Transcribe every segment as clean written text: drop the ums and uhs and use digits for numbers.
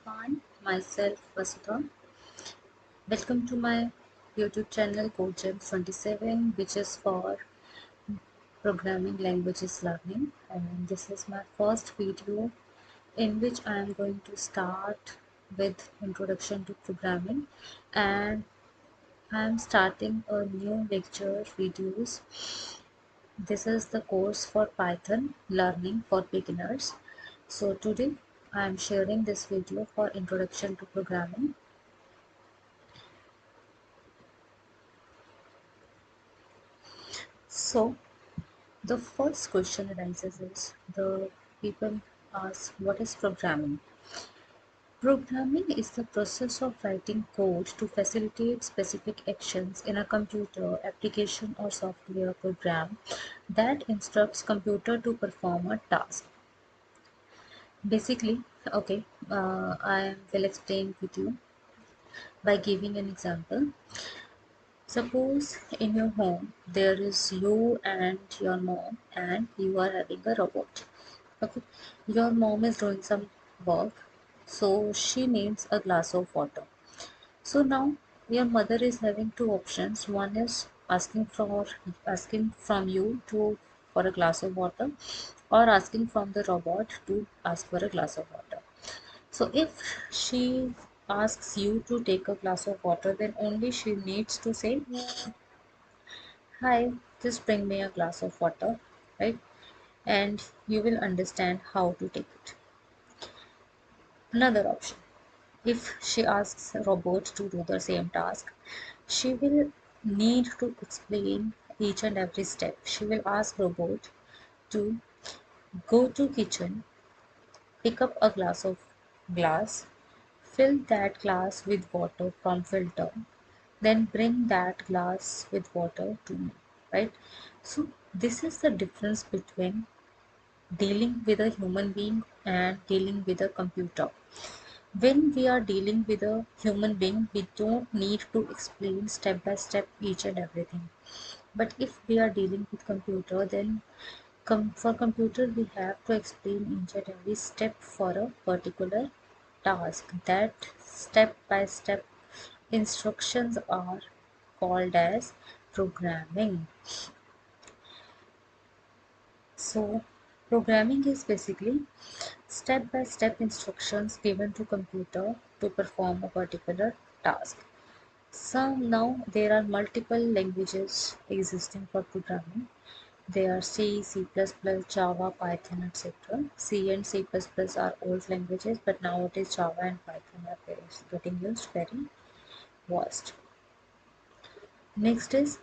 fine. Myself, Vasudha. Welcome to my YouTube channel CodeGems 27, which is for programming languages learning. And this is my first video in which I am going to start with introduction to programming, and I am starting a new lecture videos. This is the course for Python learning for beginners. So today I am sharing this video for introduction to programming. So the first question arises is the people ask, what is programming? Programming is the process of writing code to facilitate specific actions in a computer application or software program that instructs computer to perform a task. Basically, okay, I will explain with you by giving an example. Suppose in your home there is you and your mom, and you are having a robot. Okay, your mom is doing some work, so she needs a glass of water. So now your mother is having two options. One is asking from you to for a glass of water, or asking from the robot to ask for a glass of water. So if she asks you to take a glass of water, then only she needs to say, "Hi, just bring me a glass of water," right? And you will understand how to take it. Another option, if she asks a robot to do the same task, she will need to explain each and every step. She will ask robot to go to kitchen, pick up a glass, fill that glass with water from filter, then bring that glass with water to me, right? So this is the difference between dealing with a human being and dealing with a computer. When we are dealing with a human being, we don't need to explain step by step each and everything. But if we are dealing with computer, then for computer we have to explain each and every step for a particular task. That step by step instructions are called as programming. So programming is basically step by step instructions given to computer to perform a particular task. So now there are multiple languages existing for programming. They are C, C++, Java, Python, etc. C and C++ are old languages, but nowadays Java and Python are getting used very vast. Next is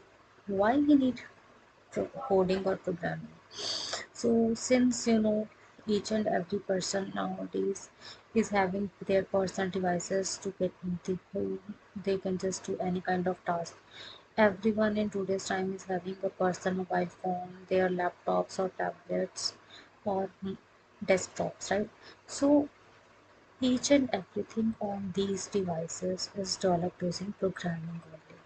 why we need coding or programming. So since each and every person nowadays is having their personal devices to get into who they can just do any kind of task. Everyone in today's time is having a personal mobile phone, their laptops or tablets or desktops, right? So each and everything on these devices is developed using programming only.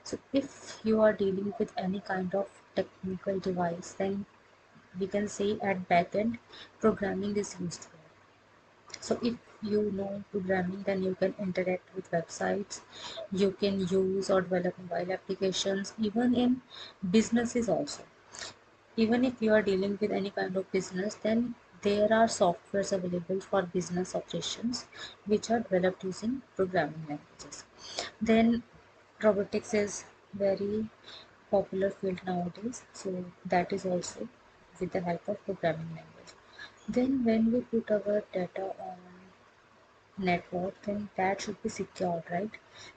So if you are dealing with any kind of technical device, then we can say at backend programming is used for. So if you know programming, then you can interact with websites, you can use or develop mobile applications, even in businesses also. Even if you are dealing with any kind of business, then there are softwares available for business operations which are developed using programming languages. Then robotics is very popular field nowadays, so that is also with the help of programming language. Then when we put our data on network, then that should be secured, right?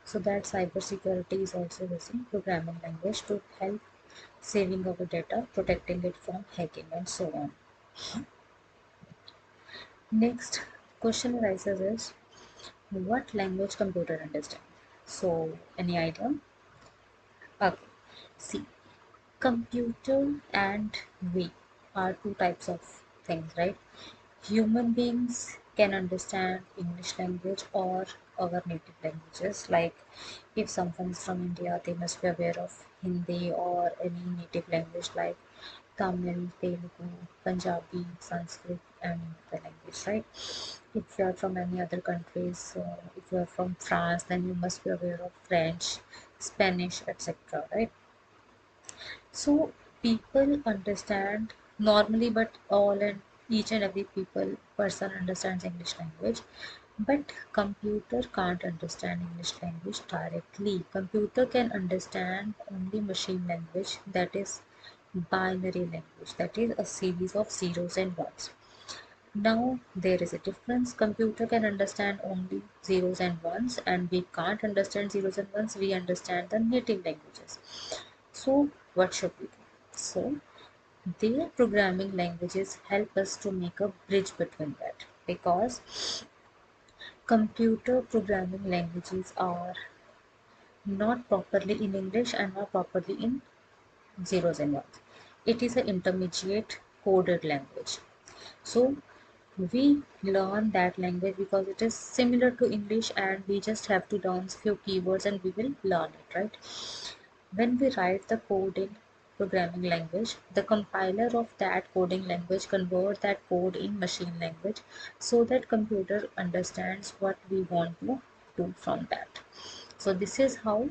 So that cyber security is also using programming language to help saving our data, protecting it from hacking and so on. Next question arises is, what language computer understand? So any idea? Okay, see, computer and we are two types of things, right? Human beings can understand English language or our native languages. Like if someone is from India, they must be aware of Hindi or any native language like Tamil, Telugu, Punjabi, Sanskrit, the language, right? If you are from any other countries, so if you are from France, then you must be aware of French, Spanish, etc., right? So people understand normally, but all and each and every person understands English language, but computer can't understand English language directly. Computer can understand only machine language, that is binary language, that is a series of zeros and ones. Now there is a difference. Computer can understand only zeros and ones, and we can't understand zeros and ones. We understand the native languages. So what should we do? So their programming languages help us to make a bridge between that, because computer programming languages are not properly in English and not properly in zeros and ones. It is an intermediate coded language. So we learn that language because it is similar to English, and we just have to learn few keywords and we will learn it, right? When we write the code in programming language, the compiler of that coding language converts that code in machine language so that computer understands what we want to do from that. So this is how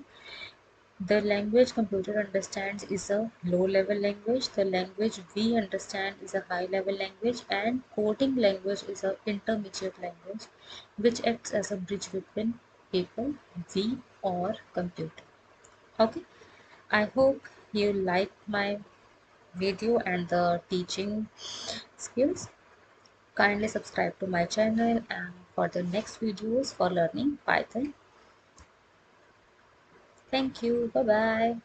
the language computer understands is a low level language, the language we understand is a high level language, and coding language is a intermediate language which acts as a bridge between people, we or computer. Okay, I hope you liked my video and the teaching skills. Kindly subscribe to my channel and for the next videos for learning Python. Thank you. Bye bye.